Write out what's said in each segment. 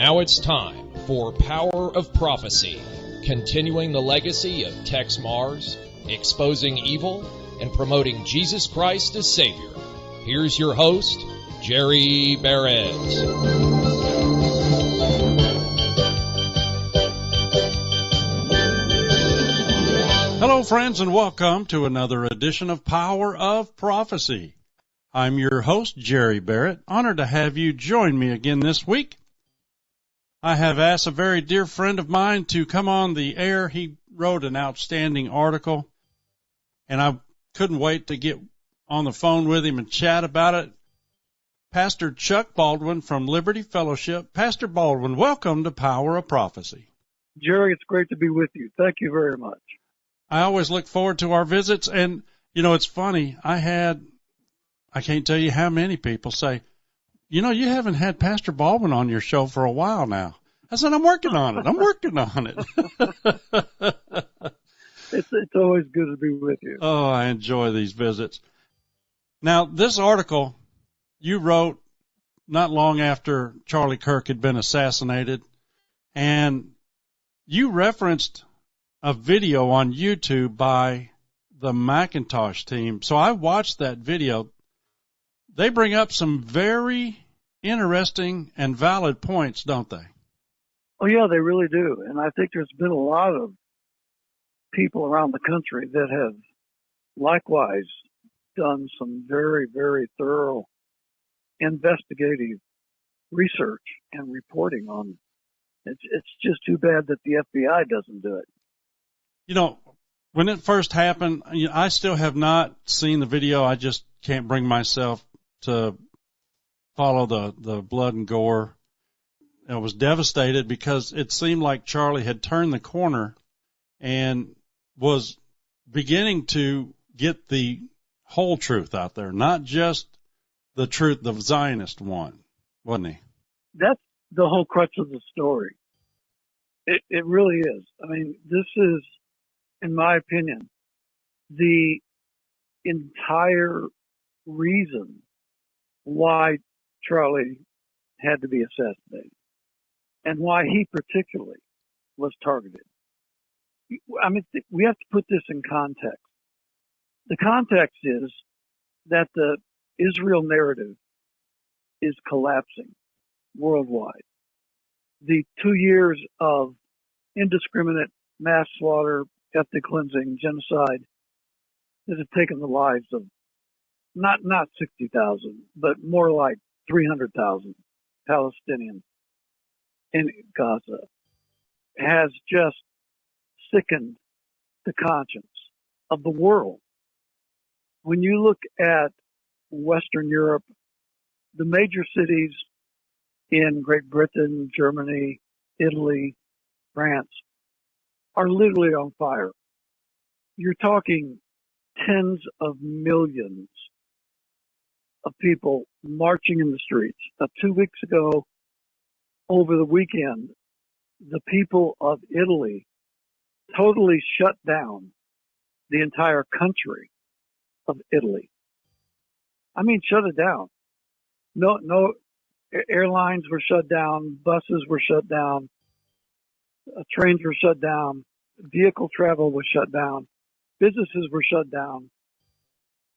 Now it's time for Power of Prophecy, continuing the legacy of Tex Mars, exposing evil, and promoting Jesus Christ as Savior. Here's your host, Jerry Barrett. Hello, friends, and welcome to another edition of Power of Prophecy. I'm your host, Jerry Barrett. Honored to have you join me again this week. I have asked a very dear friend of mine to come on the air. He wrote an outstanding article, and I couldn't wait to get on the phone with him and chat about it. Pastor Chuck Baldwin from Liberty Fellowship. Pastor Baldwin, welcome to Power of Prophecy. Jerry, it's great to be with you. Thank you very much. I always look forward to our visits, and, you know, it's funny. I can't tell you how many people say, you know, you haven't had Pastor Baldwin on your show for a while now. I said, I'm working on it. It's always good to be with you. Oh, I enjoy these visits. Now, this article you wrote not long after Charlie Kirk had been assassinated, and you referenced a video on YouTube by the Macintosh team. So I watched that video. They bring up some very interesting and valid points, don't they? Oh, yeah, they really do. And I think there's been a lot of people around the country that have likewise done some very, very thorough investigative research and reporting on it. It's just too bad that the FBI doesn't do it. You know, when it first happened, I still have not seen the video. I just can't bring myself to follow the blood and gore. I was devastated because it seemed like Charlie had turned the corner and was beginning to get the whole truth out there, not just the truth, the Zionist one, wasn't he? That's the whole crux of the story. It really is. I mean, this is, in my opinion, the entire reason why Charlie had to be assassinated and why he particularly was targeted. I mean, we have to put this in context. The context is that the Israel narrative is collapsing worldwide. The 2 years of indiscriminate mass slaughter, ethnic cleansing, genocide that have taken the lives of not 60,000, but more like 300,000 Palestinians in Gaza has just sickened the conscience of the world. When you look at Western Europe, the major cities in Great Britain, Germany, Italy, France are literally on fire. You're talking tens of millions of people marching in the streets. 2 weeks ago, over the weekend, the people of Italy totally shut down the entire country of Italy. I mean, shut it down. No airlines were shut down, buses were shut down, trains were shut down, vehicle travel was shut down, businesses were shut down.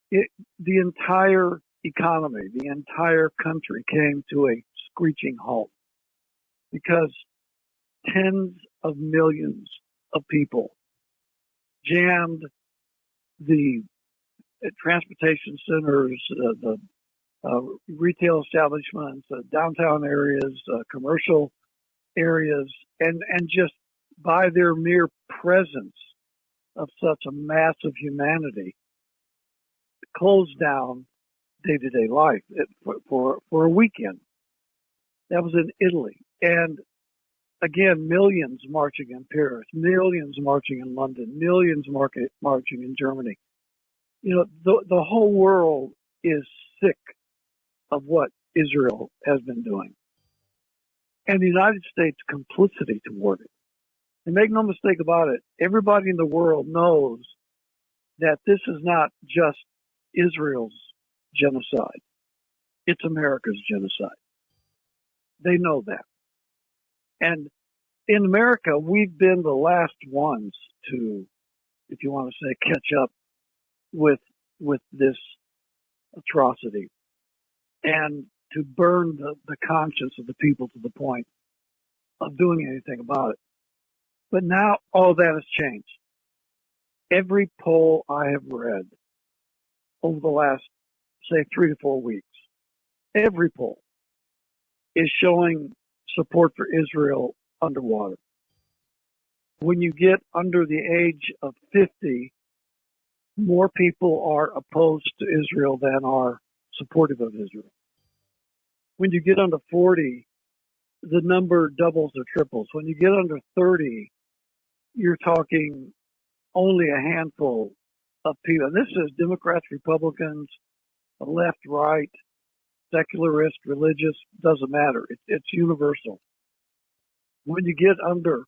The entire economy, the entire country came to a screeching halt because tens of millions of people jammed the transportation centers, the retail establishments, downtown areas, commercial areas, and just by their mere presence of such a mass of humanity, closed down day-to-day life for a weekend. That was in Italy. And again, millions marching in Paris, millions marching in London, millions marching in Germany. You know, the whole world is sick of what Israel has been doing. And the United States' complicity toward it. And make no mistake about it, everybody in the world knows that this is not just Israel's genocide. It's America's genocide. They know that. And in America, we've been the last ones to, if you want to say, catch up with this atrocity and to burn the conscience of the people to the point of doing anything about it. But now all that has changed. Every poll I have read over the last, say, 3 to 4 weeks, every poll is showing support for Israel underwater. When you get under the age of 50, more people are opposed to Israel than are supportive of Israel. When you get under 40, the number doubles or triples. When you get under 30, you're talking only a handful of people. And this is Democrats, Republicans, left, right, secularist, religious, doesn't matter. It's universal. When you get under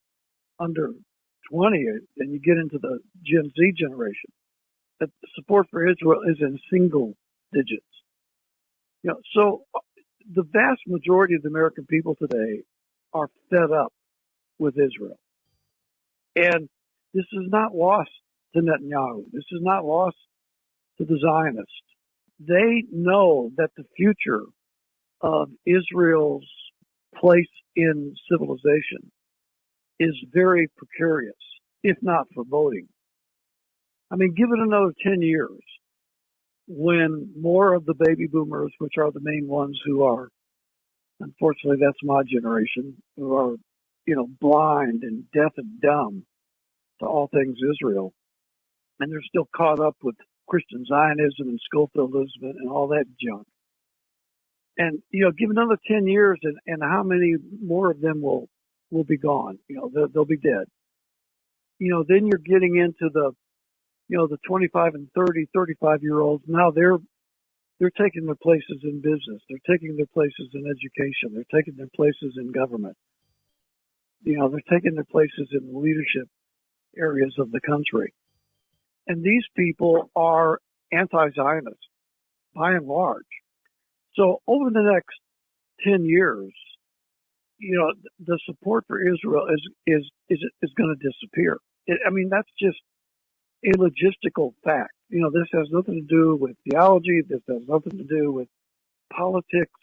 20 and you get into the Gen Z generation, the support for Israel is in single digits. So the vast majority of the American people today are fed up with Israel. And this is not lost to Netanyahu. This is not lost to the Zionists. They know that the future of Israel's place in civilization is very precarious, if not foreboding. I mean, give it another 10 years when more of the baby boomers, which are the main ones who are, unfortunately, that's my generation, who are, blind and deaf and dumb to all things Israel. And they're still caught up with Christian Zionism and Schofieldism and all that junk. And, give another 10 years and how many more of them will be gone? They'll be dead. Then you're getting into the 25 and 30, 35-year-olds. Now they're taking their places in business. They're taking their places in education. They're taking their places in government. They're taking their places in leadership areas of the country. And these people are anti-Zionist by and large. So over the next 10 years, the support for Israel is going to disappear. That's just a logistical fact. This has nothing to do with theology. This has nothing to do with politics.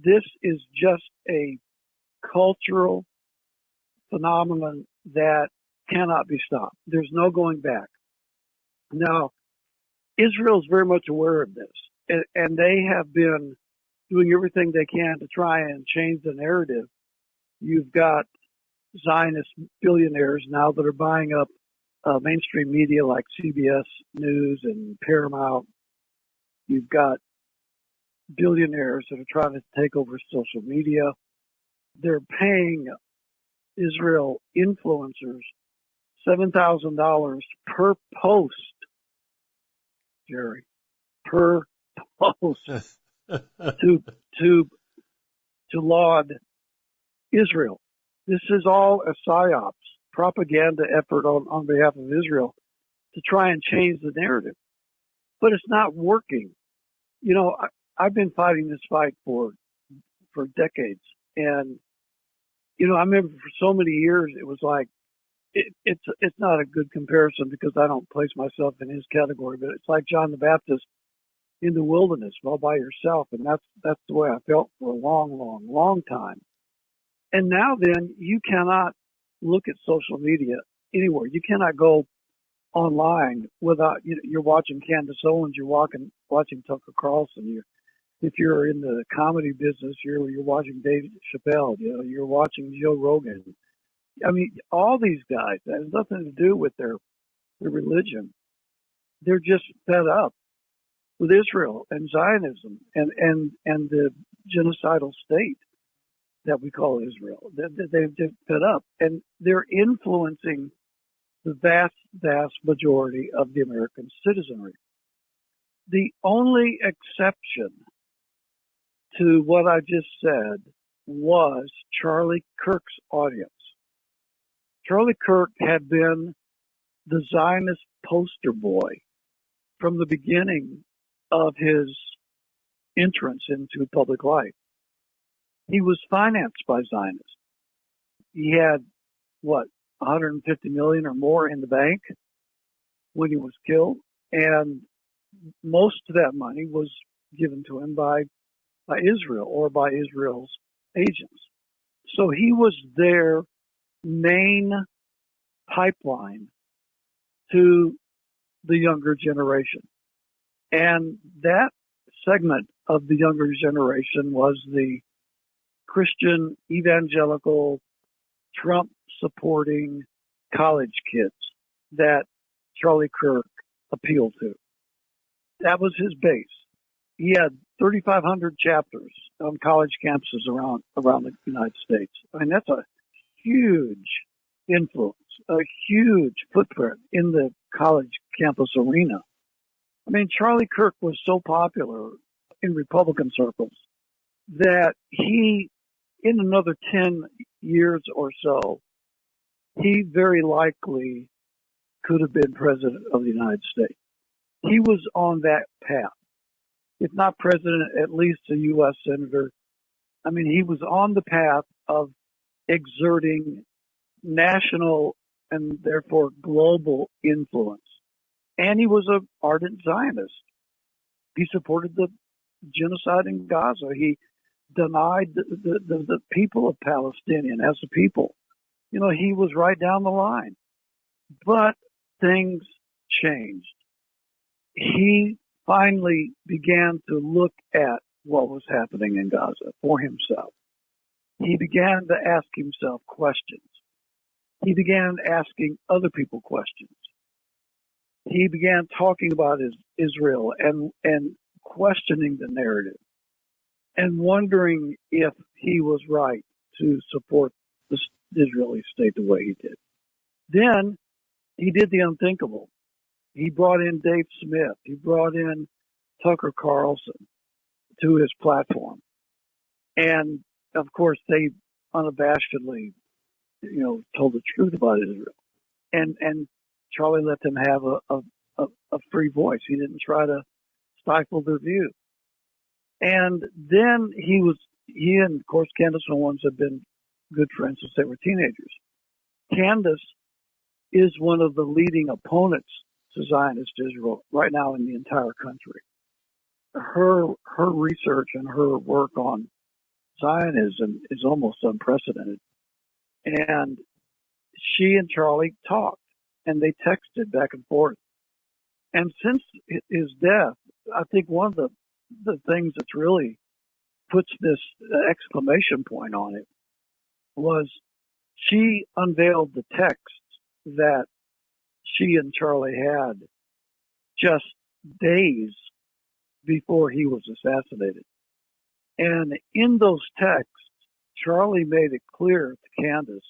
This is just a cultural phenomenon that cannot be stopped. There's no going back. Now, Israel is very much aware of this, and they have been doing everything they can to try and change the narrative. You've got Zionist billionaires now that are buying up mainstream media like CBS News and Paramount. You've got billionaires that are trying to take over social media. They're paying Israel influencers $7,000 per post, Jerry, per post to laud Israel. This is all a psyops, propaganda effort on behalf of Israel to try and change the narrative. But it's not working. I've been fighting this fight for decades. And, I remember for so many years, it was like, it's not a good comparison because I don't place myself in his category, but it's like John the Baptist in the wilderness all by yourself. And that's the way I felt for a long, long, long time. And now then, you cannot look at social media anywhere. You cannot go online without, you're watching Candace Owens, you're watching Tucker Carlson, if you're in the comedy business, you're watching Dave Chappelle, you're watching Joe Rogan. All these guys, that has nothing to do with their religion. They're just fed up with Israel and Zionism and the genocidal state that we call Israel. They've just fed up, and they're influencing the vast, vast majority of the American citizenry. The only exception to what I just said was Charlie Kirk's audience. Charlie Kirk had been the Zionist poster boy from the beginning of his entrance into public life. he was financed by Zionists. He had, what, 150 million or more in the bank when he was killed, and most of that money was given to him by Israel or by Israel's agents. So he was their main pipeline to the younger generation. And that segment of the younger generation was the Christian, evangelical, Trump-supporting college kids that Charlie Kirk appealed to. That was his base. He had 3,500 chapters on college campuses around the United States. I mean, that's a huge influence, a huge footprint in the college campus arena. I mean, Charlie Kirk was so popular in Republican circles that he, in another 10 years or so, he very likely could have been president of the United States. He was on that path. If not president, at least a U.S. senator. I mean, he was on the path of exerting national and therefore global influence. And he was an ardent Zionist. He supported the genocide in Gaza. He denied the people of Palestinian as a people. You know, he was right down the line. But things changed. He finally began to look at what was happening in Gaza for himself. He began to ask himself questions. He began asking other people questions. He began talking about Israel and questioning the narrative and wondering if he was right to support the Israeli state the way he did. Then he did the unthinkable. He brought in Dave Smith. He brought in Tucker Carlson to his platform. And, of course, they unabashedly, told the truth about Israel. And Charlie let them have a free voice. He didn't try to stifle their view. And then he and, of course, Candace Owens have been good friends since they were teenagers. Candace is one of the leading opponents to Zionist Israel right now in the entire country. Her research and her work on Zionism is almost unprecedented. And she and Charlie talked, and they texted back and forth. And since his death, I think one of the things that's really puts this exclamation point on it was she unveiled the text that she and Charlie had just days before he was assassinated. And in those texts, Charlie made it clear to Candace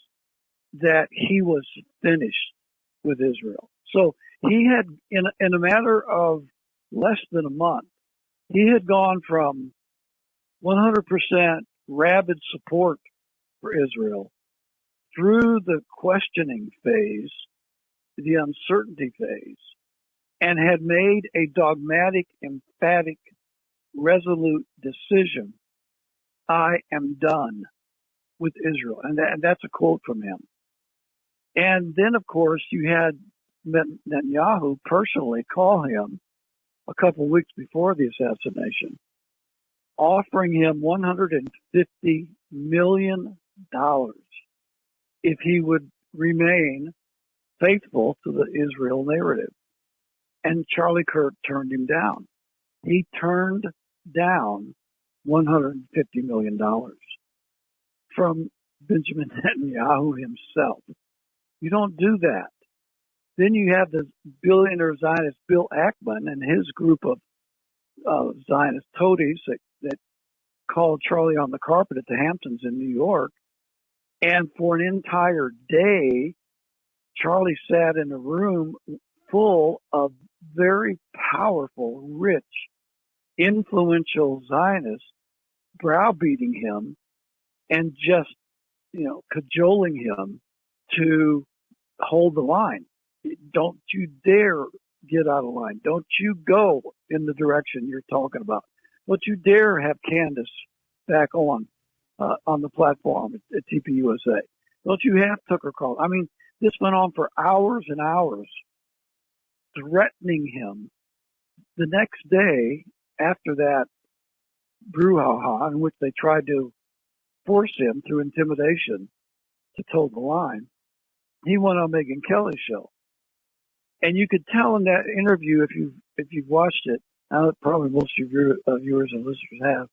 that he was finished with Israel. So he had, in a matter of less than a month, he had gone from 100% rabid support for Israel through the questioning phase, the uncertainty phase, and had made a dogmatic, emphatic, resolute decision. I am done with Israel. And that's a quote from him. And then, of course, you had Netanyahu personally call him a couple of weeks before the assassination, offering him $150 million if he would remain faithful to the Israel narrative. And Charlie Kirk turned him down. He turned down $150 million from Benjamin Netanyahu himself. You don't do that. Then you have the billionaire Zionist Bill Ackman and his group of Zionist toadies that called Charlie on the carpet at the Hamptons in New York. And for an entire day, Charlie sat in a room full of very powerful, rich, influential Zionists browbeating him and just, cajoling him to hold the line. Don't you dare get out of line. Don't you go in the direction you're talking about. Don't you dare have Candace back on on the platform at TPUSA. Don't you have Tucker Carlson? I mean, this went on for hours and hours, threatening him. The next day, after that brouhaha, in which they tried to force him through intimidation to toe the line, he went on Megyn Kelly's show, and you could tell in that interview, if you've watched it, probably most of your viewers and listeners have,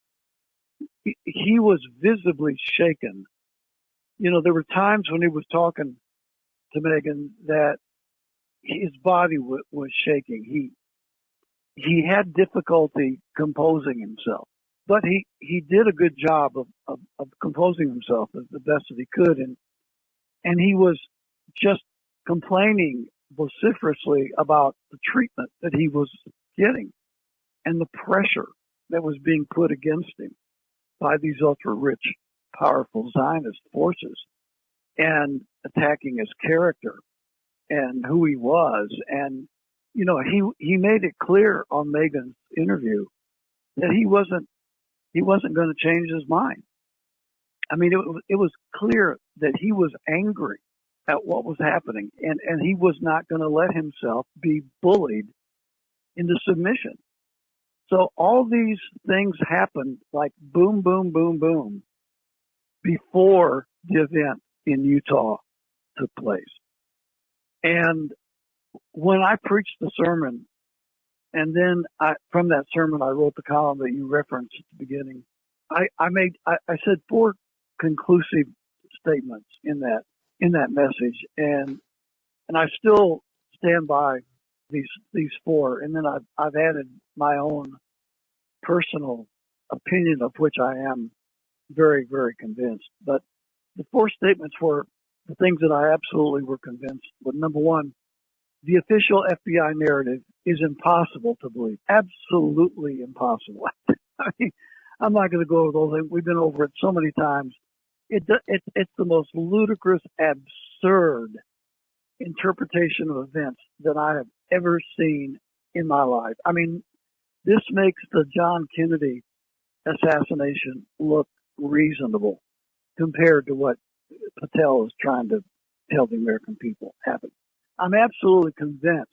he was visibly shaken. You know, there were times when he was talking to Megyn that his body was shaking. He had difficulty composing himself, but he did a good job of composing himself as the best that he could, and he was just complaining vociferously about the treatment that he was getting and the pressure that was being put against him by these ultra-rich, powerful Zionist forces, and attacking his character and who he was. And, you know, he made it clear on Megyn's interview that he wasn't going to change his mind. I mean, it was clear that he was angry at what was happening, and he was not going to let himself be bullied into submission. So all these things happened like boom, boom, boom, boom before the event in Utah took place. And when I preached the sermon, and then from that sermon, I wrote the column that you referenced at the beginning. I said 4 conclusive statements in that message, and I still stand by these 4. And then I've added my own personal opinion, of which I am very, very convinced. But the 4 statements were the things that I absolutely were convinced with. Number 1, the official FBI narrative is impossible to believe. Absolutely impossible. I mean, I'm not going to go over those things. We've been over it so many times. It's the most ludicrous, absurd interpretation of events that I have ever seen in my life. I mean, this makes the John Kennedy assassination look reasonable compared to what Patel is trying to tell the American people happened. I'm absolutely convinced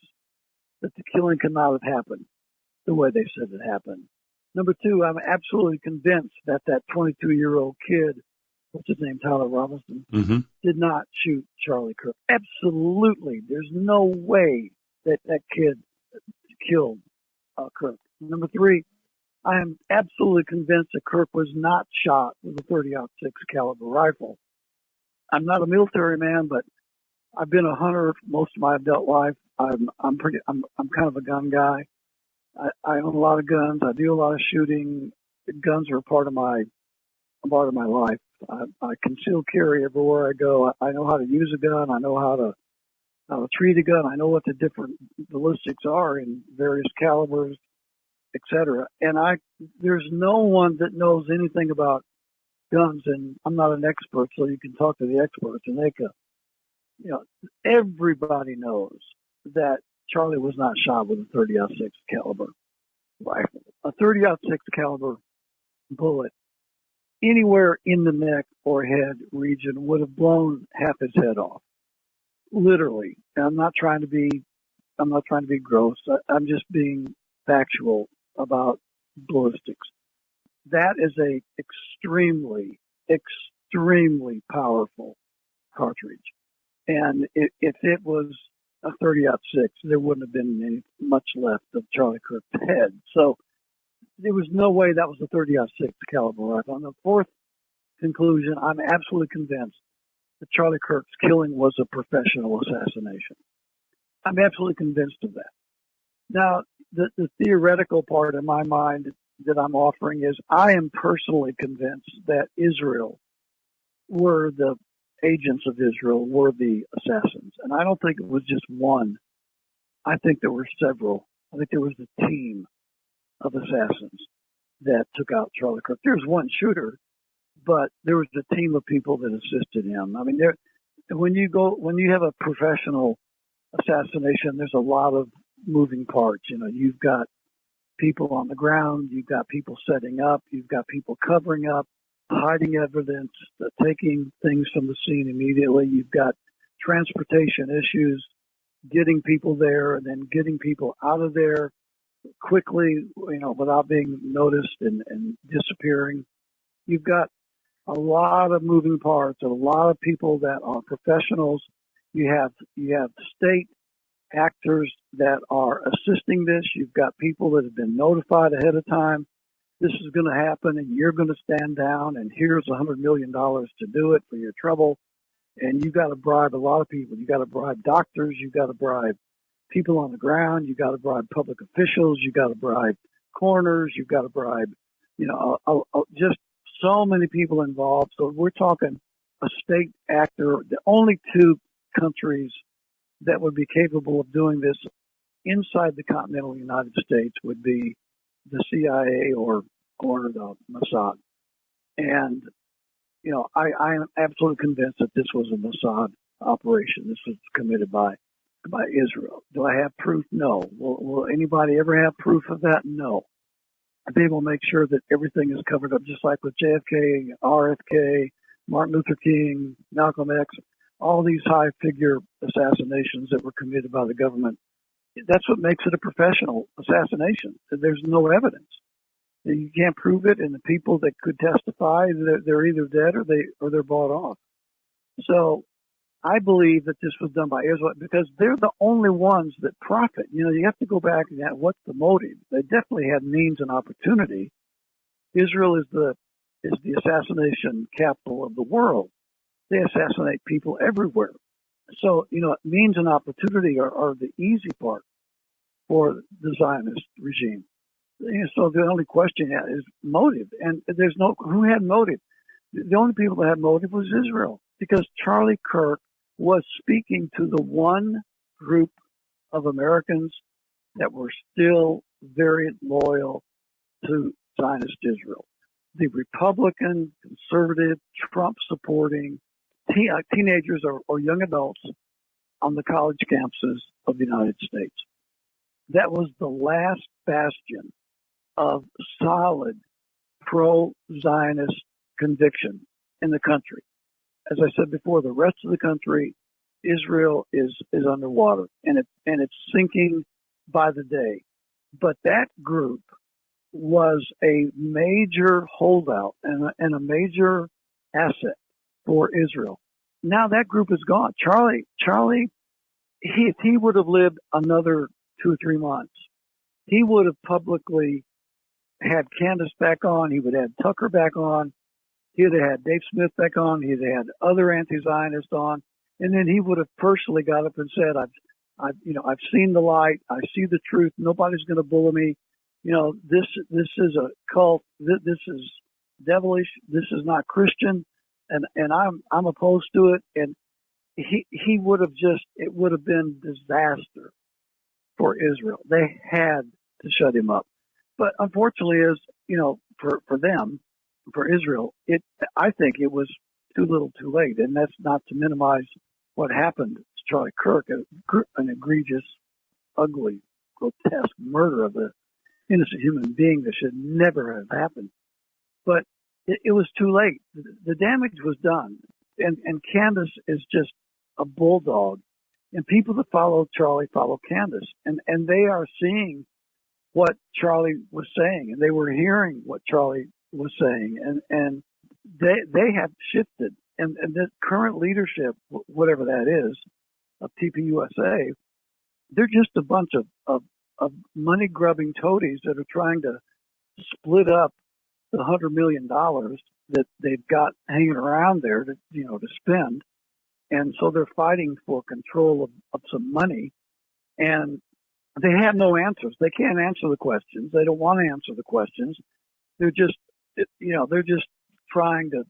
that the killing could not have happened the way they said it happened. Number 2, I'm absolutely convinced that 22-year-old kid, what's his name, Tyler Robinson, did not shoot Charlie Kirk. Absolutely. There's no way that kid killed Kirk. Number 3, I am absolutely convinced that Kirk was not shot with a .30-06 caliber rifle. I'm not a military man, but I've been a hunter most of my adult life. I'm kind of a gun guy. I own a lot of guns. I do a lot of shooting. Guns are a part of my life. I conceal carry everywhere I go. I know how to use a gun. I know how to treat a gun. I know what the different ballistics are in various calibers, etc. And there's no one that knows anything about guns, and I'm not an expert, so you can talk to the experts, and they can. You know, everybody knows that Charlie was not shot with a .30-06 caliber rifle. A .30-06 caliber bullet anywhere in the neck or head region would have blown half his head off. Literally. And I'm not trying to be gross. I'm just being factual about ballistics. That is a extremely, extremely powerful cartridge. And if it was a .30-06, there wouldn't have been much left of Charlie Kirk's head. So there was no way that was a .30-06 caliber rifle. On the 4th conclusion, I'm absolutely convinced that Charlie Kirk's killing was a professional assassination. I'm absolutely convinced of that. Now, the theoretical part in my mind that I'm offering is I am personally convinced that Israel were the agents of Israel, were the assassins. And I don't think it was just one. I think there were several. I think there was a team of assassins that took out Charlie Kirk. There was one shooter, but there was a team of people that assisted him. I mean, when you have a professional assassination, there's a lot of moving parts. You know, you've got people on the ground, you've got people setting up, you've got people covering up, hiding evidence, taking things from the scene immediately. You've got transportation issues, getting people there and then getting people out of there quickly, without being noticed and disappearing. You've got a lot of moving parts, a lot of people that are professionals. You have state actors that are assisting this. You've got people that have been notified ahead of time. This is going to happen, and you're going to stand down, and here's $100 million to do it for your trouble. And you've got to bribe a lot of people. You've got to bribe doctors. You've got to bribe people on the ground. You've got to bribe public officials. You've got to bribe coroners. You've got to bribe, just so many people involved. So we're talking a state actor. The only two countries that would be capable of doing this inside the continental United States would be the CIA or the Mossad. And, I am absolutely convinced that this was a Mossad operation. This was committed by Israel. Do I have proof? No. Will anybody ever have proof of that? No. They will make sure that everything is covered up, just like with JFK, RFK, Martin Luther King, Malcolm X, all these high figure assassinations that were committed by the government. That's what makes it a professional assassination. There's no evidence. You can't prove it, and the people that could testify, they're either dead or they're bought off. So I believe that this was done by Israel because they're the only ones that profit. You have to go back and ask, what's the motive? They definitely had means and opportunity. Israel is the assassination capital of the world. They assassinate people everywhere. So, means and opportunity are the easy part for the Zionist regime. So the only question is motive. And who had motive? The only people that had motive was Israel, because Charlie Kirk was speaking to the one group of Americans that were still very loyal to Zionist Israel. The Republican, conservative, Trump-supporting teenagers or young adults on the college campuses of the United States. That was the last bastion of solid pro-Zionist conviction in the country. As I said before, the rest of the country, Israel is underwater, and it's sinking by the day. But that group was a major holdout and a major asset for Israel. Now that group is gone. Charlie, if he would have lived another 2 or 3 months, he would have publicly had Candace back on. He would have had Tucker back on. He'd have had Dave Smith back on. He'd have had other anti-Zionists on, and then he would have personally got up and said, "I've seen the light. I see the truth. Nobody's going to bully me. This is a cult. This is devilish. This is not Christian, and I'm opposed to it." And he would have it would have been disaster for Israel. They had to shut him up. But unfortunately, for them, for Israel, I think it was too little, too late, and that's not to minimize what happened to Charlie Kirk, an egregious, ugly, grotesque murder of an innocent human being that should never have happened. But it was too late. The damage was done, and Candace is just a bulldog, and people that follow Charlie follow Candace, and they are seeing what Charlie was saying, and they were hearing what Charlie was saying, and they have shifted, and the current leadership, whatever that is, of TPUSA, they're just a bunch of money grubbing toadies that are trying to split up the $100 million that they've got hanging around there to spend, and so they're fighting for control of some money, and they have no answers. They can't answer the questions. They don't want to answer the questions. They're just trying to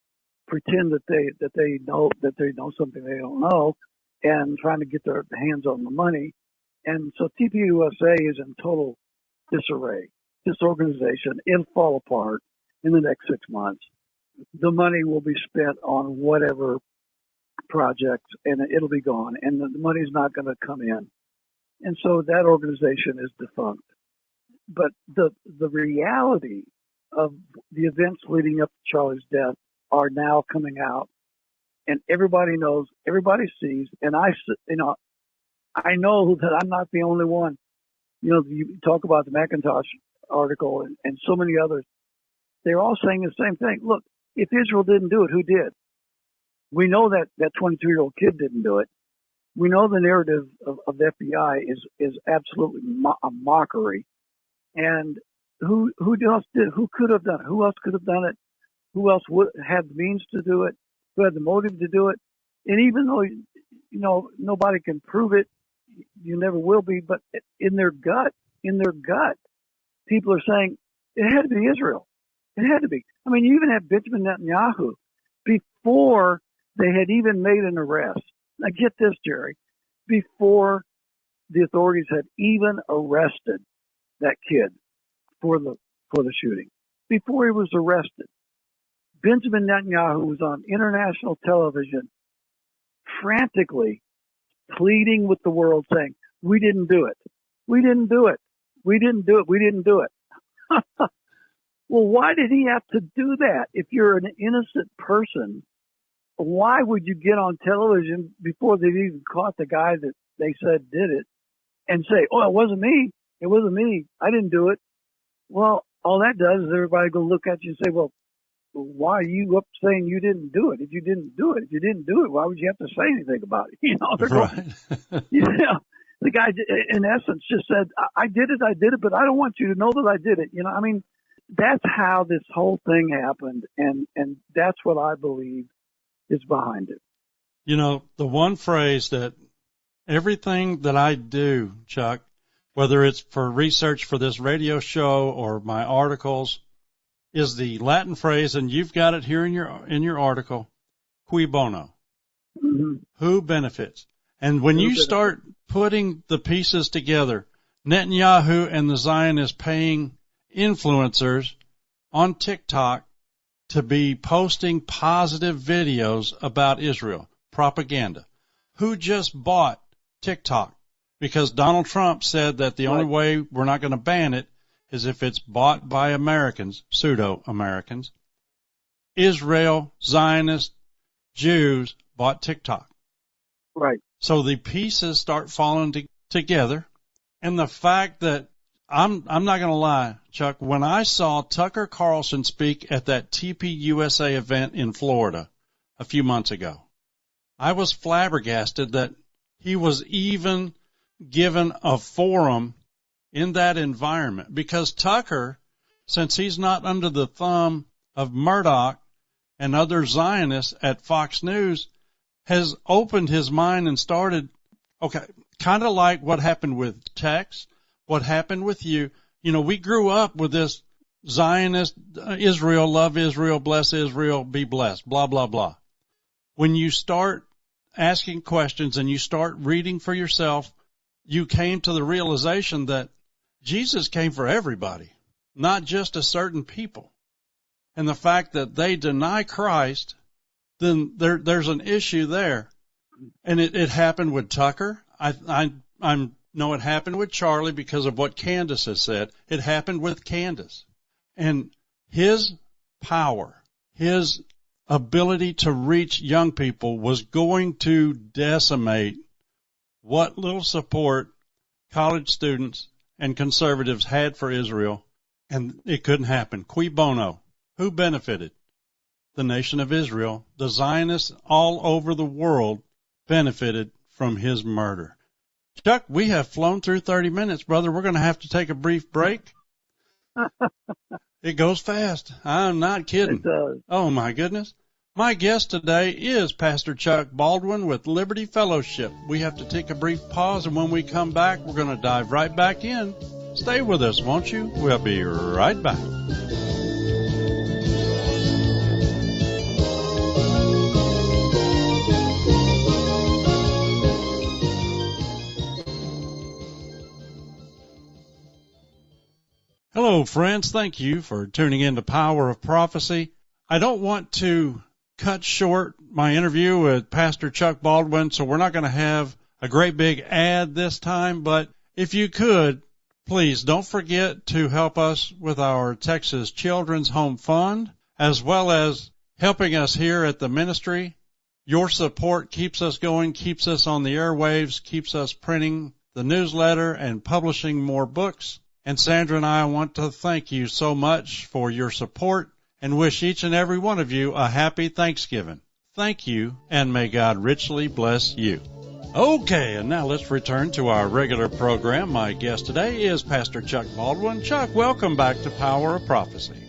pretend that they know something they don't know, and trying to get their hands on the money. And so TPUSA is in total disarray. This organization, it'll fall apart in the next 6 months. The money will be spent on whatever projects, and it'll be gone, and the money's not going to come in. And so that organization is defunct. But the reality of the events leading up to Charlie's death are now coming out, and everybody knows, everybody sees, and I know that I'm not the only one. You talk about the McIntosh article and so many others. They're all saying the same thing. Look, if Israel didn't do it, who did? We know that 22-year-old kid didn't do it. We know the narrative of the FBI is absolutely a mockery. And who else did? Who could have done it? Who else could have done it? Who else would have the means to do it? Who had the motive to do it? And even though nobody can prove it, you never will be. But in their gut, people are saying it had to be Israel. It had to be. I mean, you even have Benjamin Netanyahu before they had even made an arrest. Now get this, Jerry. Before the authorities had even arrested that kid for the shooting, before he was arrested, Benjamin Netanyahu was on international television frantically pleading with the world, saying, "We didn't do it. We didn't do it. We didn't do it. We didn't do it." Well, why did he have to do that? If you're an innocent person, why would you get on television before they've even caught the guy that they said did it and say, "Oh, it wasn't me. It wasn't me. I didn't do it." Well, all that does is everybody go look at you and say, "Well, why are you up saying you didn't do it? If you didn't do it, why would you have to say anything about it?" They're right. going, the guy, in essence, just said, I did it, but I don't want you to know that I did it. I mean, that's how this whole thing happened, and that's what I believe is behind it. The one phrase that everything that I do, Chuck, whether it's for research for this radio show or my articles, is the Latin phrase, and you've got it here in your article, cui bono, mm-hmm. Who benefits. And when you start putting the pieces together, Netanyahu and the Zionists paying influencers on TikTok to be posting positive videos about Israel, propaganda. Who just bought TikTok? Because Donald Trump said that the only way we're not going to ban it is if it's bought by Americans, pseudo-Americans. Israel, Zionists, Jews bought TikTok. Right. So the pieces start falling together. And the fact that I'm not going to lie, Chuck, when I saw Tucker Carlson speak at that TPUSA event in Florida a few months ago, I was flabbergasted that he was even given a forum in that environment, because Tucker, since he's not under the thumb of Murdoch and other Zionists at Fox News, has opened his mind and started, kind of like what happened with Tex, what happened with you. We grew up with this Zionist, Israel, love Israel, bless Israel, be blessed, blah, blah, blah. When you start asking questions and you start reading for yourself, you came to the realization that Jesus came for everybody, not just a certain people. And the fact that they deny Christ, then there's an issue there. And it happened with Tucker. I know it happened with Charlie because of what Candace has said. It happened with Candace. And his power, his ability to reach young people was going to decimate what little support college students and conservatives had for Israel, and it couldn't happen. Cui bono? Who benefited? The nation of Israel. The Zionists all over the world benefited from his murder. Chuck, we have flown through 30 minutes, brother. We're going to have to take a brief break. It goes fast. I'm not kidding. It does. Oh, my goodness. My guest today is Pastor Chuck Baldwin with Liberty Fellowship. We have to take a brief pause, and when we come back, we're going to dive right back in. Stay with us, won't you? We'll be right back. Hello, friends. Thank you for tuning in to Power of Prophecy. I don't want to cut short my interview with Pastor Chuck Baldwin, so we're not going to have a great big ad this time, but if you could, please don't forget to help us with our Texas Children's Home Fund, as well as helping us here at the ministry. Your support keeps us going, keeps us on the airwaves, keeps us printing the newsletter and publishing more books. And Sandra and I want to thank you so much for your support and wish each and every one of you a happy Thanksgiving. Thank you, and may God richly bless you. Okay, and now let's return to our regular program. My guest today is Pastor Chuck Baldwin. Chuck, welcome back to Power of Prophecy.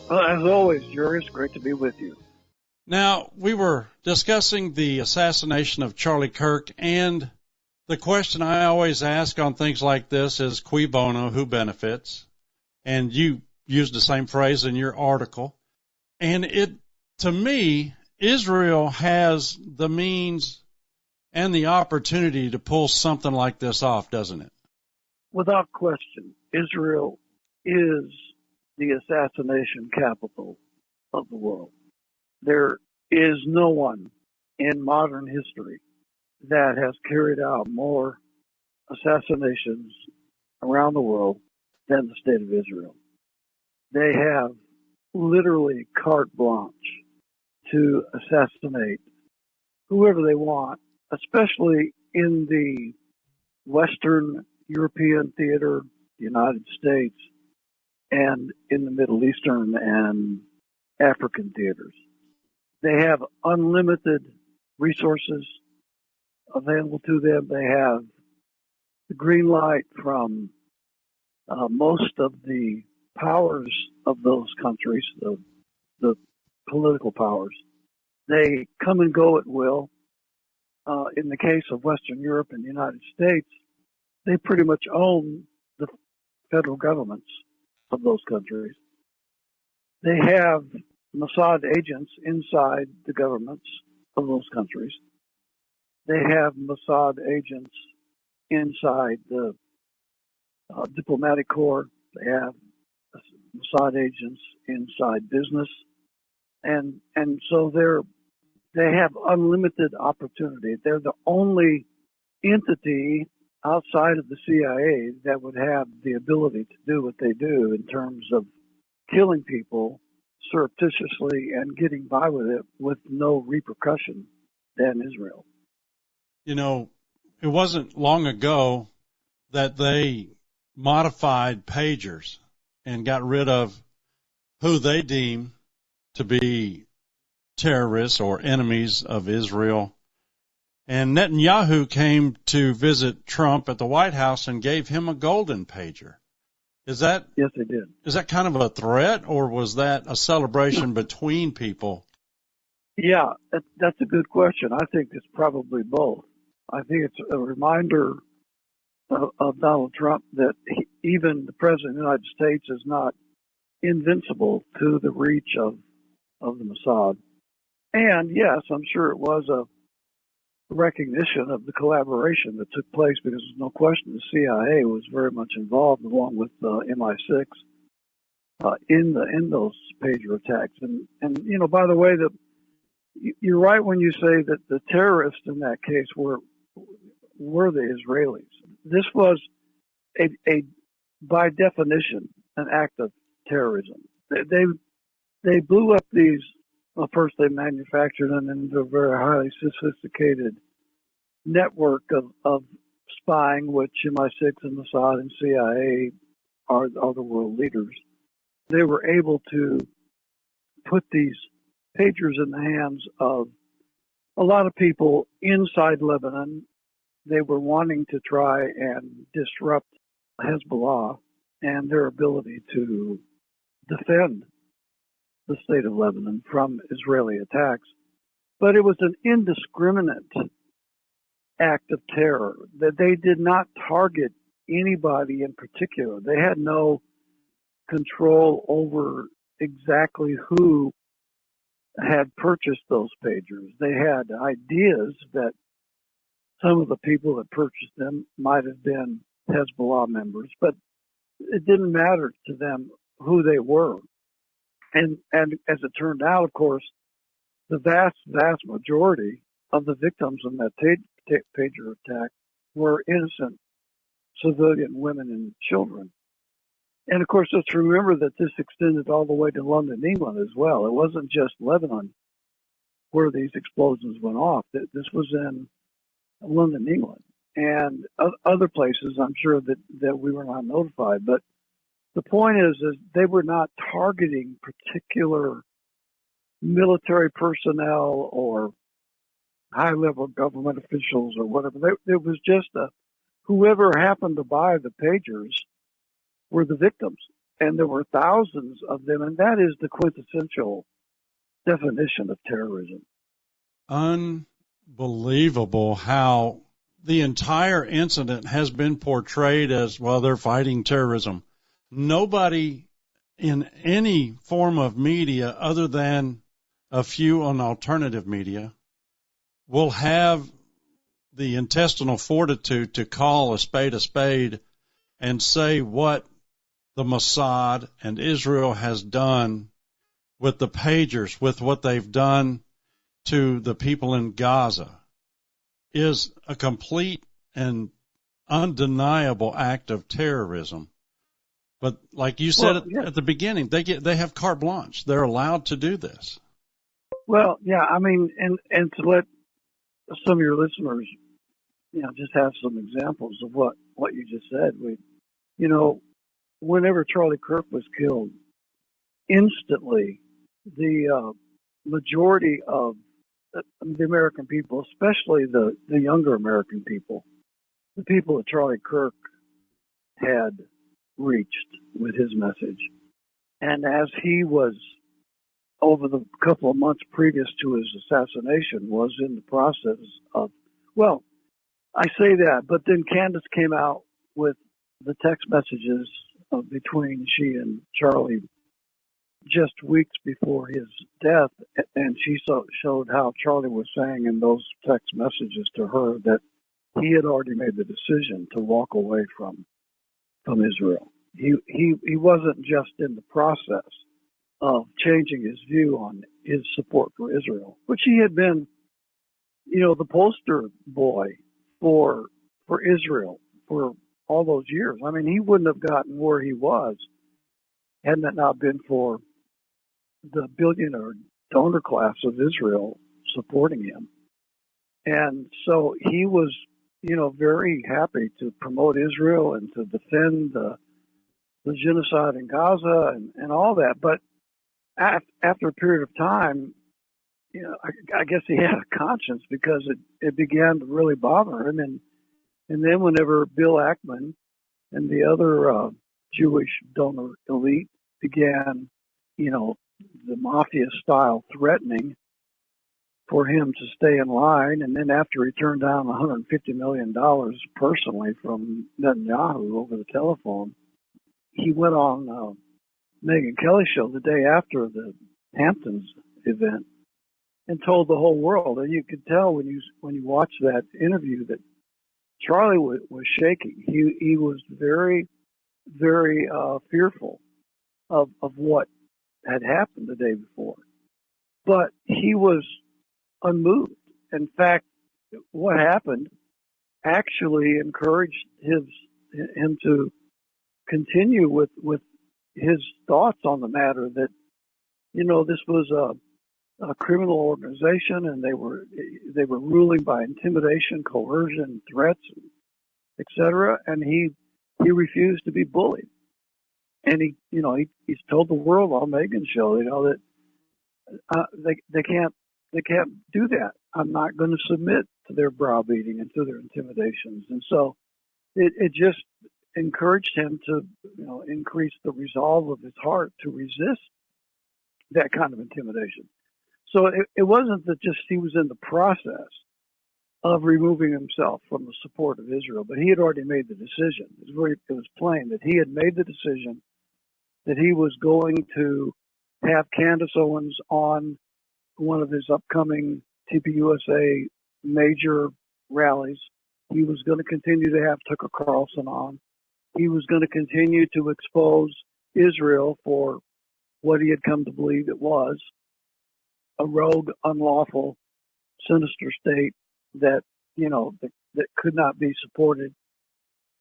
Well, as always, Jerry, it's great to be with you. Now, we were discussing the assassination of Charlie Kirk, and the question I always ask on things like this is cui bono, who benefits? And you used the same phrase in your article. And to me, Israel has the means and the opportunity to pull something like this off, doesn't it? Without question, Israel is the assassination capital of the world. There is no one in modern history that has carried out more assassinations around the world than the state of Israel. They have literally carte blanche to assassinate whoever they want, especially in the Western European theater, the United States, and in the Middle Eastern and African theaters. They have unlimited resources available to them. They have the green light from most of the powers of those countries, the political powers. They come and go at will. In the case of Western Europe and the United States, they pretty much own the federal governments of those countries. They have Mossad agents inside the governments of those countries. They have Mossad agents inside the diplomatic corps. They have Mossad agents inside business, and so they have unlimited opportunity. They're the only entity outside of the CIA that would have the ability to do what they do in terms of killing people surreptitiously and getting by with it with no repercussion than Israel. You know, it wasn't long ago that they modified pagers and got rid of who they deem to be terrorists or enemies of Israel. And Netanyahu came to visit Trump at the White House and gave him a golden pager. Yes, they did. Is that kind of a threat, or was that a celebration between people? Yeah, that's a good question. I think it's probably both. I think it's a reminder of Donald Trump that even the President of the United States is not invincible to the reach of the Mossad. And yes, I'm sure it was a recognition of the collaboration that took place, because there's no question the CIA was very much involved, along with MI6, in those pager attacks. And you know, by the way, you're right when you say that the terrorists in that case were the Israelis. This was a by definition an act of terrorism. They blew up these. Well, first they manufactured them into a very highly sophisticated network of spying, which MI6 and Mossad and CIA are the world leaders. They were able to put these pagers in the hands of a lot of people inside Lebanon. They were wanting to try and disrupt Hezbollah and their ability to defend the state of Lebanon from Israeli attacks. But it was an indiscriminate act of terror, that they did not target anybody in particular. They had no control over exactly who had purchased those pagers. They had ideas that some of the people that purchased them might have been Hezbollah members, but it didn't matter to them who they were. And as it turned out, of course, the vast majority of the victims in that pager attack were innocent civilian women and children. And of course, let's remember that this extended all the way to London, England as well. It wasn't just Lebanon where these explosions went off. This was in London, England, and other places. I'm sure that we were not notified. But the point is they were not targeting particular military personnel or high-level government officials or whatever. It was just whoever happened to buy the pagers were the victims, and there were thousands of them, and that is the quintessential definition of terrorism. Unbelievable how the entire incident has been portrayed as, well, they're fighting terrorism. Nobody in any form of media other than a few on alternative media will have the intestinal fortitude to call a spade and say what the Mossad and Israel has done with the pagers, with what they've done to the people in Gaza, is a complete and undeniable act of terrorism. But like you said at the beginning, they have carte blanche. They're allowed to do this. Well, yeah, I mean, and to let some of your listeners, just have some examples of what you just said. Whenever Charlie Kirk was killed, instantly the majority of the American people, especially the younger American people, the people that Charlie Kirk had reached with his message, and as he was, over the couple of months previous to his assassination, was in the process of, well, I say that, but then Candace came out with the text messages between she and Charlie just weeks before his death, and she showed how Charlie was saying in those text messages to her that he had already made the decision to walk away from Israel. He wasn't just in the process of changing his view on his support for Israel, which he had been, the poster boy for Israel for all those years. I mean, he wouldn't have gotten where he was hadn't it not been for the billionaire donor class of Israel supporting him. And so he was, very happy to promote Israel and to defend the genocide in Gaza and all that. But after a period of time, I guess he had a conscience because it began to really bother him. And then whenever Bill Ackman and the other Jewish donor elite began, the mafia-style threatening for him to stay in line, and then after he turned down $150 million personally from Netanyahu over the telephone, he went on Megyn Kelly's show the day after the Hamptons event and told the whole world. And you could tell when you watch that interview that Charlie was shaking. He was very, very fearful of what had happened the day before, but he was unmoved. In fact, what happened actually encouraged him to continue with his thoughts on the matter that, this was a criminal organization and they were ruling by intimidation, coercion, threats, etc. And he refused to be bullied. And he's told the world on Megyn's show, that they can't do that. I'm not going to submit to their browbeating and to their intimidations. And so it just encouraged him to, increase the resolve of his heart to resist that kind of intimidation. So it wasn't that just he was in the process of removing himself from the support of Israel, but he had already made the decision. It was plain that he had made the decision that he was going to have Candace Owens on one of his upcoming TPUSA major rallies. He was going to continue to have Tucker Carlson on. He was going to continue to expose Israel for what he had come to believe it was, a rogue, unlawful, sinister state that, that could not be supported.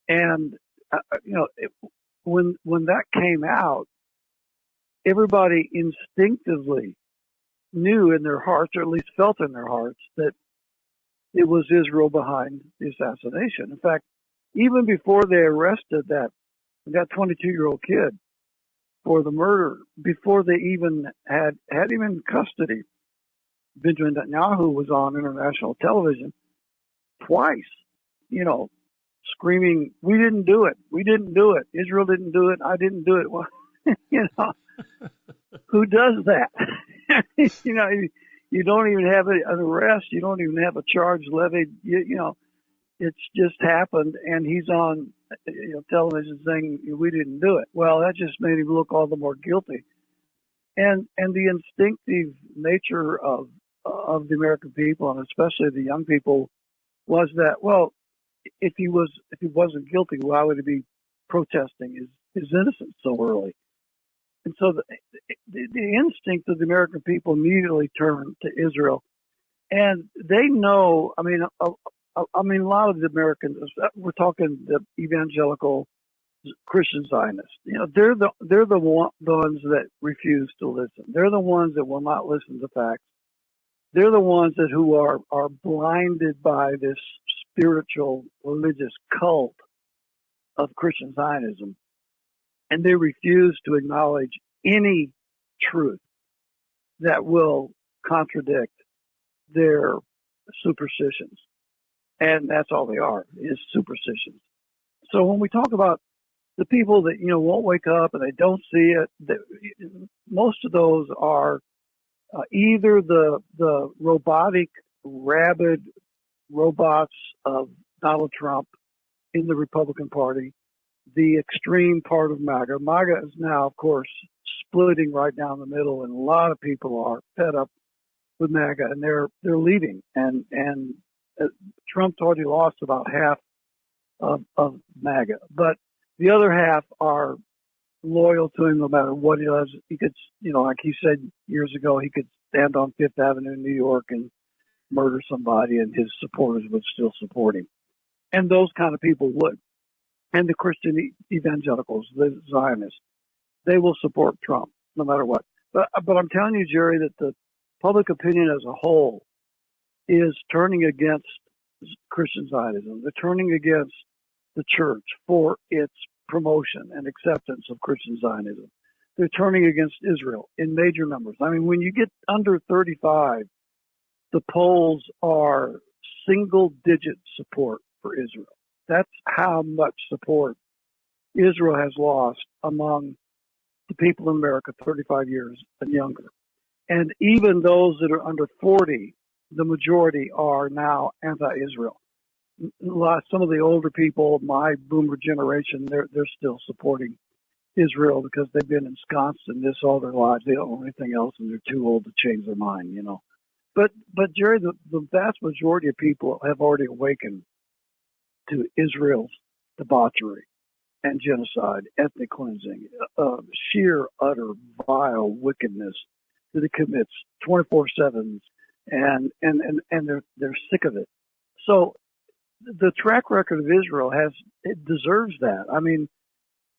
And, when that came out, everybody instinctively knew in their hearts, or at least felt in their hearts, that it was Israel behind the assassination. In fact, even before they arrested that 22-year-old kid for the murder, before they even had him in custody, Benjamin Netanyahu was on international television twice, you know, screaming, "We didn't do it. We didn't do it. Israel didn't do it. I didn't do it." Well, you know, who does that? You know, you don't even have an arrest. You don't even have a charge levied. You know, it's just happened, and he's on television saying we didn't do it. Well, that just made him look all the more guilty. And the instinctive nature of the American people, and especially the young people, was that, well, if he wasn't guilty, why would he be protesting his innocence so early? And so the instinct of the American people immediately turned to Israel, and they know. I mean, a lot of the Americans. We're talking the evangelical Christian Zionists. You know, they're the ones that refuse to listen. They're the ones that will not listen to facts. They're the ones who are blinded by this spiritual religious cult of Christian Zionism, and they refuse to acknowledge any truth that will contradict their superstitions. And that's all they are, is superstitions. So when we talk about the people that, won't wake up and they don't see it, most of those are either the robotic, rabid robots of Donald Trump in the Republican Party, the extreme part of MAGA. MAGA is now, of course, splitting right down the middle, and a lot of people are fed up with MAGA, and they're leaving. And Trump's already lost about half of MAGA, but the other half are loyal to him no matter what he does. He could, like he said years ago, he could stand on Fifth Avenue in New York and murder somebody, and his supporters would still support him. And those kind of people would. And the Christian evangelicals, the Zionists, they will support Trump no matter what. But I'm telling you, Jerry, that the public opinion as a whole is turning against Christian Zionism. They're turning against the church for its promotion and acceptance of Christian Zionism. They're turning against Israel in major numbers. I mean, when you get under 35, the polls are single-digit support for Israel. That's how much support Israel has lost among the people in America 35 years and younger. And even those that are under 40, the majority are now anti-Israel. Some of the older people, my boomer generation, they're still supporting Israel because they've been ensconced in this all their lives. They don't know anything else, and they're too old to change their mind, But Jerry, the vast majority of people have already awakened to Israel's debauchery and genocide, ethnic cleansing, sheer, utter, vile wickedness that it commits 24/7, and they're sick of it. So the track record of Israel it deserves that. I mean,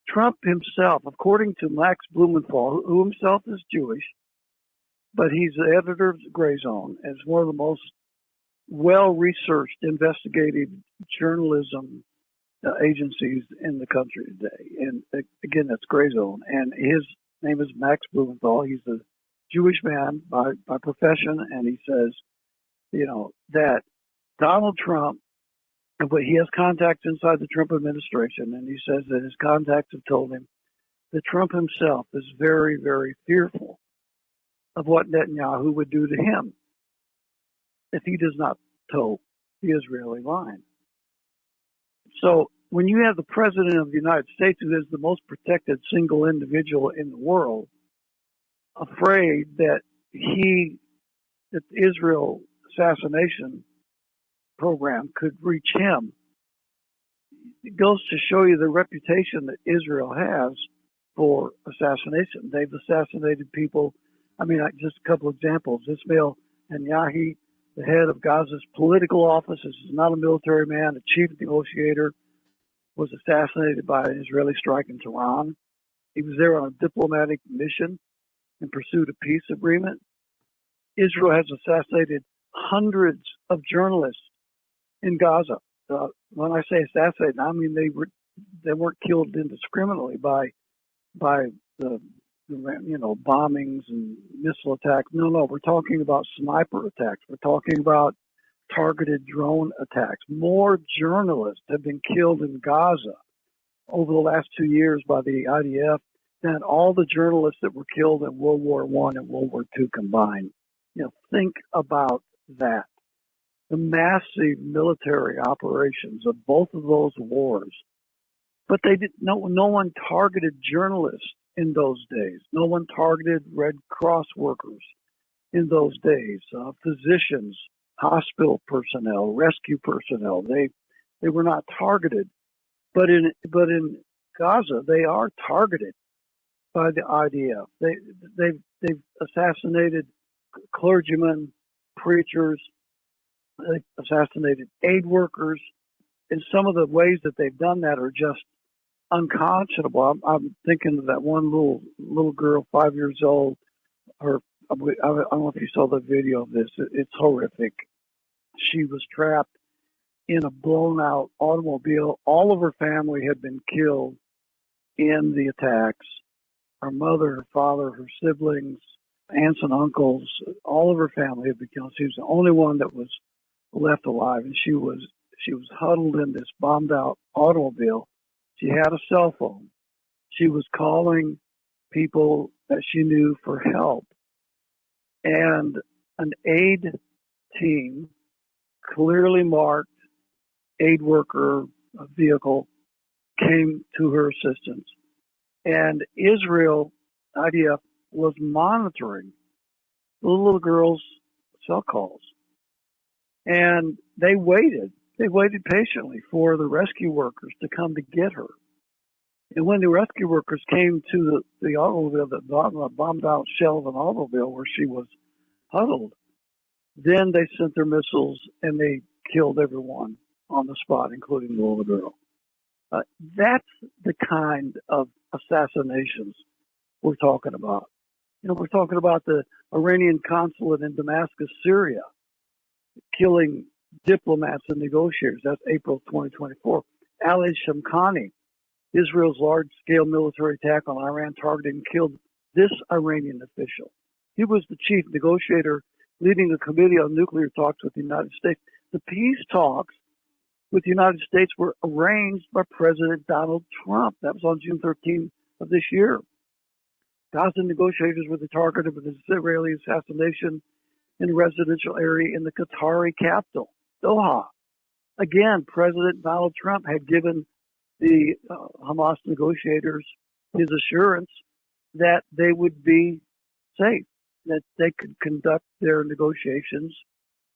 Trump himself, according to Max Blumenthal, who himself is Jewish, but he's the editor of Gray Zone, and is one of the most well-researched, investigated journalism agencies in the country today. And again, that's Gray Zone. And his name is Max Blumenthal. He's a Jewish man by profession, and he says, that Donald Trump, but he has contacts inside the Trump administration, and he says that his contacts have told him that Trump himself is very, very fearful of what Netanyahu would do to him if he does not toe the Israeli line. So when you have the president of the United States, who is the most protected single individual in the world, afraid that the Israel assassination program could reach him, it goes to show you the reputation that Israel has for assassination. They've assassinated people. I mean, just a couple examples. Ismail Haniyeh, the head of Gaza's political office, is not a military man, a chief negotiator, was assassinated by an Israeli strike in Tehran. He was there on a diplomatic mission in pursuit of peace agreement. Israel has assassinated hundreds of journalists in Gaza. When I say assassinated, I mean they weren't killed indiscriminately by the bombings and missile attacks. No, we're talking about sniper attacks. We're talking about targeted drone attacks. More journalists have been killed in Gaza over the last 2 years by the IDF than all the journalists that were killed in World War I and World War II combined. Think about that. The massive military operations of both of those wars. But no one targeted journalists in those days. No one targeted Red Cross workers in those days. Physicians, hospital personnel, rescue personnel. They were not targeted. But in Gaza, they are targeted by the IDF. They've assassinated clergymen, preachers. They've assassinated aid workers. And some of the ways that they've done that are just unconscionable. I'm thinking of that one little girl, 5 years old. I don't know if you saw the video of this. It's horrific. She was trapped in a blown out automobile. All of her family had been killed in the attacks. Her mother, her father, her siblings, aunts and uncles, all of her family had been killed. She was the only one that was left alive, and she was huddled in this bombed out automobile. She had a cell phone. She was calling people that she knew for help. And an aid team, clearly marked aid worker vehicle, came to her assistance. And Israel, IDF, was monitoring the little girl's cell calls. And they waited patiently for the rescue workers to come to get her. And when the rescue workers came to the automobile, the bombed out shell of an automobile where she was huddled, then they sent their missiles and they killed everyone on the spot, including the little girl. That's the kind of assassinations we're talking about. We're talking about the Iranian consulate in Damascus, Syria, killing diplomats and negotiators. That's April 2024. Ali Shamkhani, Israel's large-scale military attack on Iran, targeted and killed this Iranian official. He was the chief negotiator leading the Committee on Nuclear Talks with the United States. The peace talks with the United States were arranged by President Donald Trump. That was on June 13th of this year. Gaza negotiators were the target of an Israeli assassination in a residential area in the Qatari capital, Doha. Again, President Donald Trump had given the Hamas negotiators his assurance that they would be safe, that they could conduct their negotiations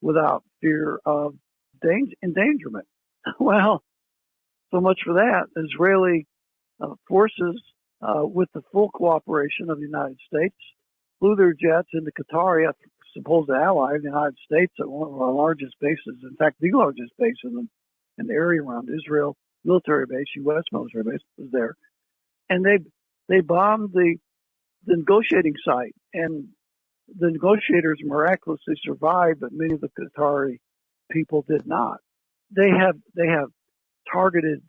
without fear of endangerment. Well, so much for that. Israeli forces, with the full cooperation of the United States, flew their jets into Qatar, a supposed ally of the United States, at one of our largest bases, in fact, the largest base in the area around Israel, military base, U.S. military base was there. And they bombed the negotiating site, and the negotiators miraculously survived, but many of the Qatari people did not. They have targeted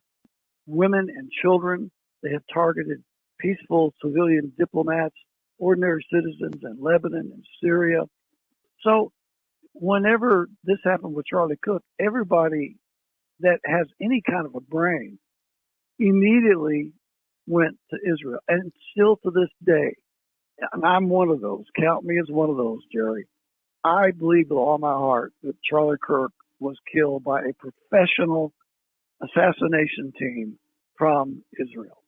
women and children. They have targeted peaceful civilian diplomats, ordinary citizens in Lebanon and Syria. So whenever this happened with Charlie Cook, everybody that has any kind of a brain immediately went to Israel. And still to this day, and I'm one of those, count me as one of those, Jerry, I believe with all my heart that Charlie Kirk was killed by a professional assassination team from Israel.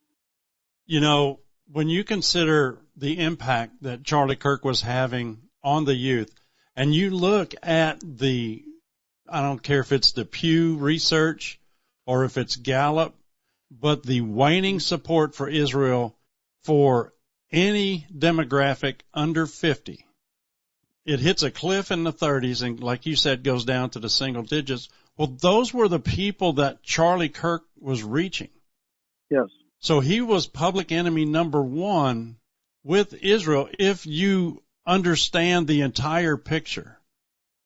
When you consider the impact that Charlie Kirk was having on the youth, and you look at I don't care if it's the Pew Research or if it's Gallup, but the waning support for Israel for any demographic under 50, it hits a cliff in the 30s and, like you said, goes down to the single digits. Well, those were the people that Charlie Kirk was reaching. Yes. So he was public enemy number one with Israel if you understand the entire picture.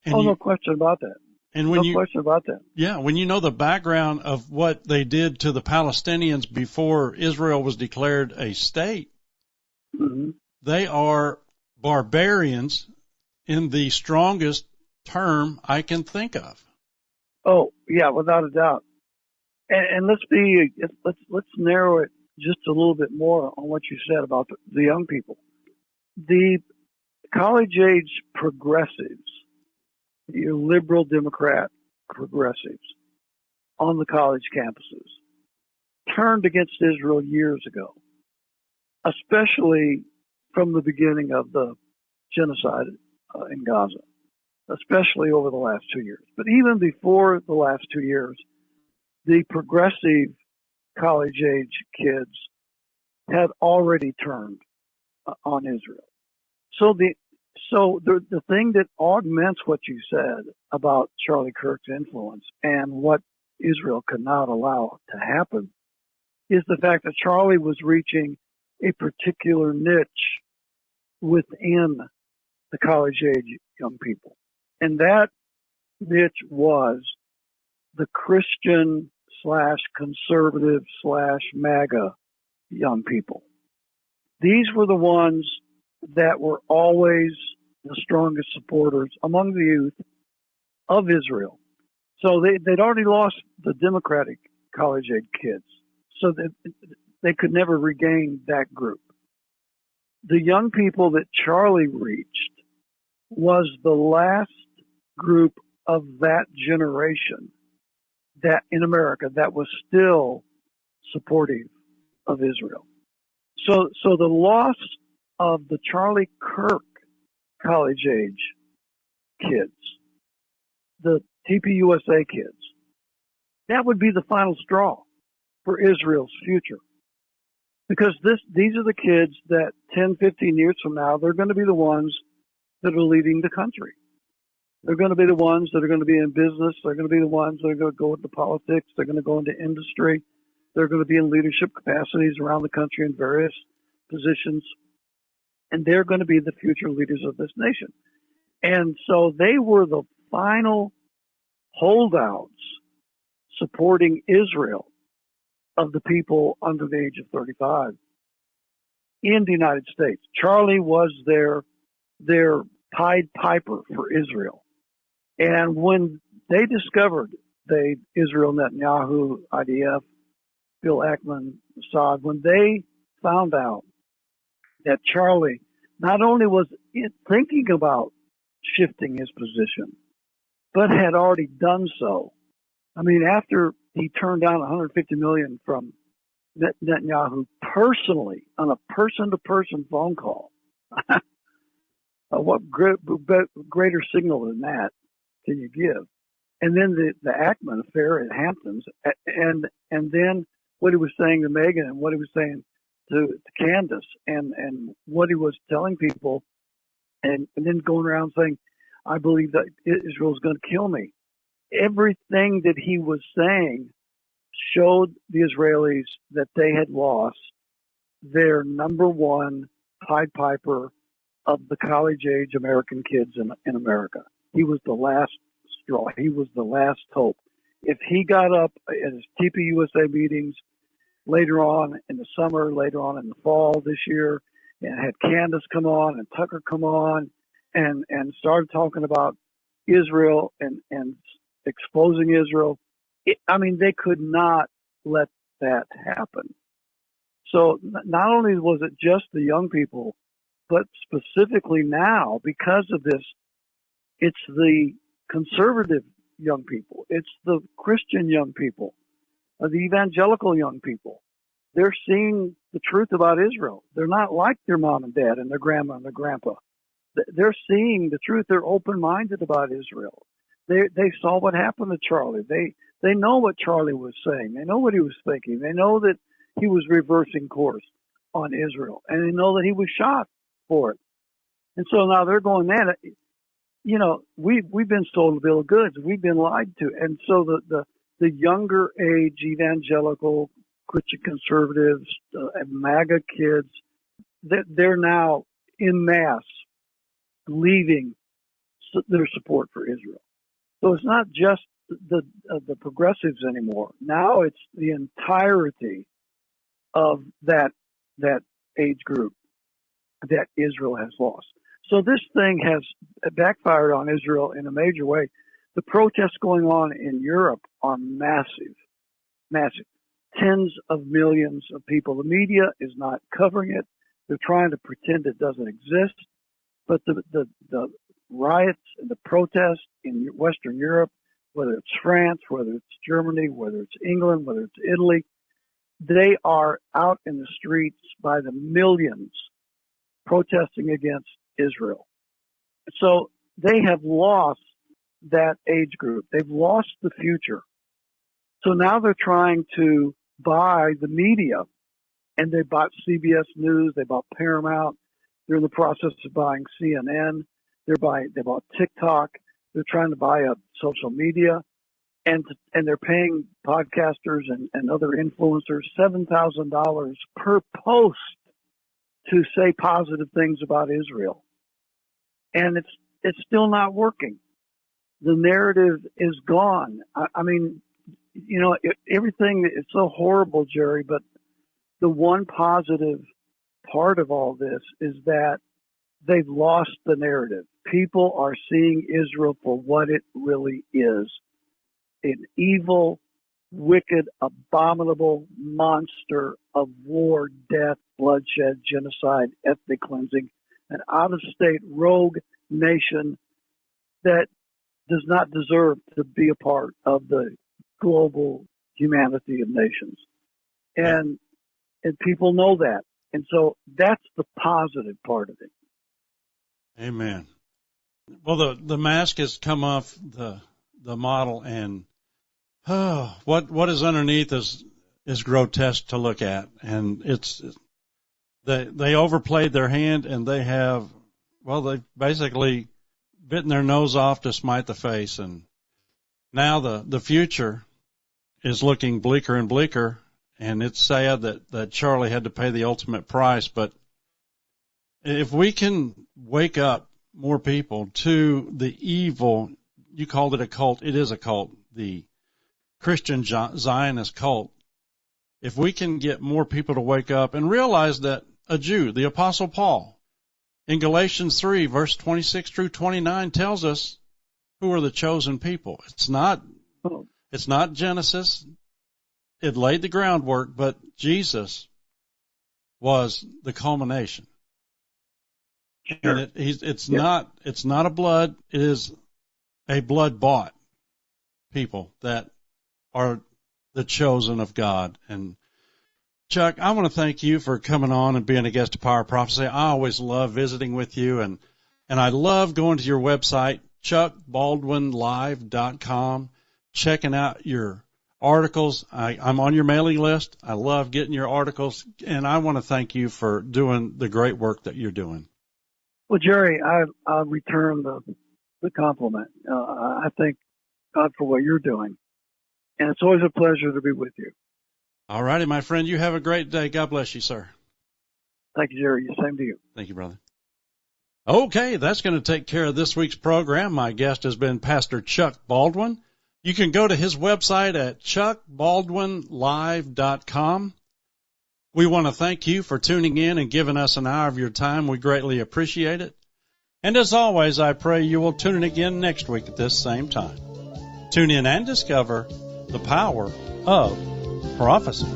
And No question about that. And when no question about that. Yeah, when you know the background of what they did to the Palestinians before Israel was declared a state, mm-hmm. They are barbarians in the strongest term I can think of. Oh, yeah, without a doubt. And let's narrow it just a little bit more on what you said about the young people. The college age progressives, your liberal Democrat progressives on the college campuses turned against Israel years ago, especially from the beginning of the genocide in Gaza, especially over the last 2 years. But even before the last 2 years, the progressive college age kids had already turned on Israel. So the thing that augments what you said about Charlie Kirk's influence and what Israel could not allow to happen is the fact that Charlie was reaching a particular niche within the college age young people. And that niche was the Christian / conservative / MAGA young people. These were the ones that were always the strongest supporters among the youth of Israel. So they'd already lost the Democratic college age kids. So they could never regain that group. The young people that Charlie reached was the last group of that generation that in America that was still supportive of Israel. So the loss of the Charlie Kirk college age kids, the TPUSA kids, that would be the final straw for Israel's future. Because these are the kids that 10, 15 years from now, they're going to be the ones that are leading the country. They're going to be the ones that are going to be in business. They're going to be the ones that are going to go into politics. They're going to go into industry. They're going to be in leadership capacities around the country in various positions. And they're going to be the future leaders of this nation. And so they were the final holdouts supporting Israel of the people under the age of 35 in the United States. Charlie was their Pied Piper for Israel. And when they discovered Israel, Netanyahu, IDF, Bill Ackman, Assad, when they found out that Charlie not only was thinking about shifting his position, but had already done so. I mean, after he turned down $150 million from Netanyahu personally on a person-to-person phone call, what greater signal than that can you give? And then the Ackman affair at Hamptons, and then what he was saying to Megan and what he was saying to Candace, and what he was telling people, and then going around saying, I believe that Israel's going to kill me. Everything that he was saying showed the Israelis that they had lost their number one Pied Piper of the college age American kids in America. He was the last straw. He was the last hope. If he got up at his TPUSA meetings later on in the summer, later on in the fall this year, and had Candace come on and Tucker come on and started talking about Israel and exposing Israel, they could not let that happen. So not only was it just the young people, but specifically now, because of this, it's the conservative young people. It's the Christian young people, the evangelical young people. They're seeing the truth about Israel. They're not like their mom and dad and their grandma and their grandpa. They're seeing the truth. They're open-minded about Israel. They saw what happened to Charlie. They know what Charlie was saying. They know what he was thinking. They know that he was reversing course on Israel, and they know that he was shot for it. And so now they're going, man, we've been sold a bill of goods. We've been lied to. And so the younger age evangelical Christian conservatives, MAGA kids, they're now en masse leaving their support for Israel. So it's not just the progressives anymore. Now it's the entirety of that age group that Israel has lost. So this thing has backfired on Israel in a major way. The protests going on in Europe are massive, massive. Tens of millions of people. The media is not covering it. They're trying to pretend it doesn't exist. But the riots and the protests in Western Europe, whether it's France, whether it's Germany, whether it's England, whether it's Italy, they are out in the streets by the millions protesting against Israel. So they have lost that age group. They've lost the future. So now they're trying to buy the media, and they bought CBS News, they bought Paramount, they're in the process of buying CNN, they bought TikTok, they're trying to buy up social media, and they're paying podcasters and other influencers $7,000 per post to say positive things about Israel. And it's still not working. The narrative is gone. I mean, you know, everything is so horrible, Jerry, but the one positive part of all this is that they've lost the narrative. People are seeing Israel for what it really is. An evil, wicked, abominable monster of war, death, bloodshed, genocide, ethnic cleansing, an out-of-state rogue nation that does not deserve to be a part of the global humanity of nations. And people know that. And so that's the positive part of it. Amen. Well, the mask has come off the model, and what is underneath is grotesque to look at. And they overplayed their hand, and they basically bitten their nose off to smite the face. And now the future is looking bleaker and bleaker. And it's sad that Charlie had to pay the ultimate price. But if we can wake up more people to the evil, you called it a cult. It is a cult, the Christian Zionist cult. If we can get more people to wake up and realize that a Jew, the Apostle Paul, in Galatians 3, verse 26 through 29, tells us who are the chosen people. It's not Genesis. It laid the groundwork, but Jesus was the culmination. Sure. And it's not a blood, it is a blood-bought people that are the chosen of God. And Chuck, I want to thank you for coming on and being a guest of Power of Prophecy. I always love visiting with you, and I love going to your website, chuckbaldwinlive.com, checking out your articles. I'm on your mailing list. I love getting your articles, and I want to thank you for doing the great work that you're doing. Well, Jerry, I return the compliment. I thank God for what you're doing, and it's always a pleasure to be with you. All righty, my friend. You have a great day. God bless you, sir. Thank you, Jerry. Same to you. Thank you, brother. Okay, that's going to take care of this week's program. My guest has been Pastor Chuck Baldwin. You can go to his website at chuckbaldwinlive.com. We want to thank you for tuning in and giving us an hour of your time. We greatly appreciate it. And as always, I pray you will tune in again next week at this same time. Tune in and discover the power of prophecy.